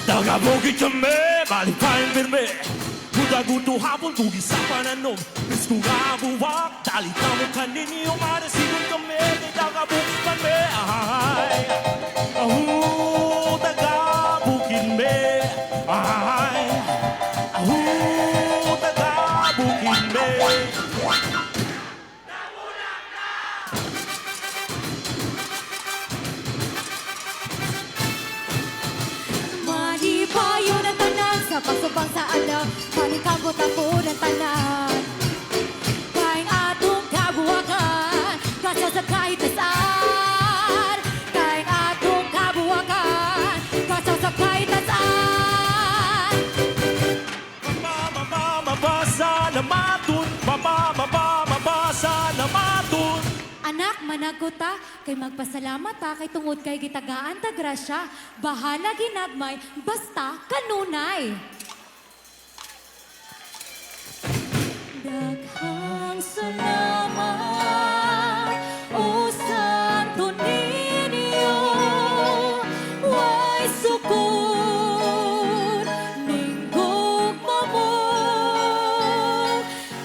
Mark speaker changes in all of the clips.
Speaker 1: Tagabukid kami, malipain pirmi. Guda-gudo hapon, tugis sa pananom. Pisko nga buwak, dalit na mo kaninyo. Marasigon kami, di tagabukid kami. Ay, tagabukid me. Ay, tagabukid me.
Speaker 2: Malipayo ng tanan sa pagsubang sa alaw, panikabot ako ng tanan. Kain atong kabuwakan, kasa sa kahit saan. Kain atong kabuwakan, kasa sa kahit saan.
Speaker 1: Mabasa na matun, mabasa na matun.
Speaker 2: Anak, managot ta, kay magpasalamat ta, kay tungod kay gitagaan ta grasya, bahala ginagmay, basta kanunay. Daghang salamat, O Santo Niño, way sukod, ninggugma mo.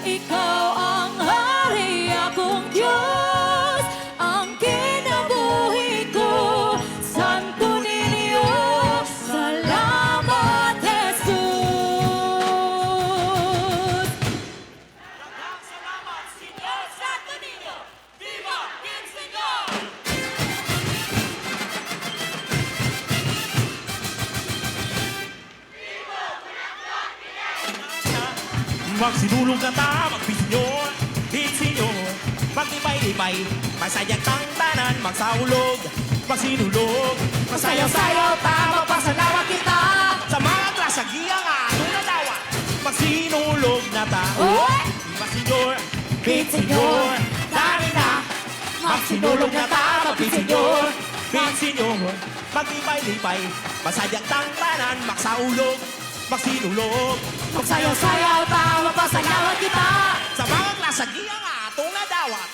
Speaker 2: Ikaw ang hari akong Diyos, ang kinabuhi ko, Santo Niño, salamat Jesus.
Speaker 1: Daghang salamat, Senyor Santo Niño! Viva el Señor! Magsinulong ka ta, magpisinyor, hinsinyor, maglipay-lipay, masayang tang tanan, magsaulog, magsinulog, masayaw-sayaw ta, magpasalawa kita, sa mga klasagiya nga, atong nadawat, magsinulog na ta.
Speaker 2: Oy!
Speaker 1: Magsinyor, hinsinyor, dami na, magsinulog na ta, magpisinyor, hinsinyor, maglipay-lipay, masayang tang tanan, magsaulog, magsinulog, magsayaw-sayaw ta, magpasalawa kita, sa mga klasagiya nga, atong nadawat.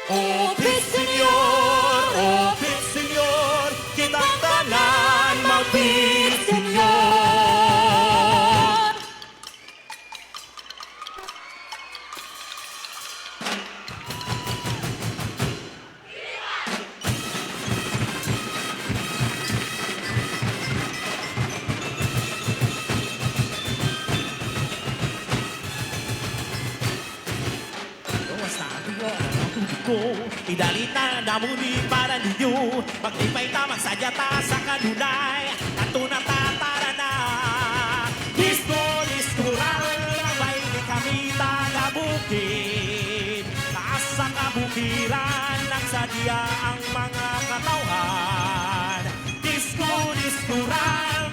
Speaker 1: O Senyor, kitang tanan, magpit, Senyor. Idalita na muli para ninyo, maglipay ta, magsadya ta sa kanunay, at tunatatara na. Disko-diskoral, baile kami tagabukid, taas sa kabukiran, nagsadya ang mga katauhan. Disko-diskoral,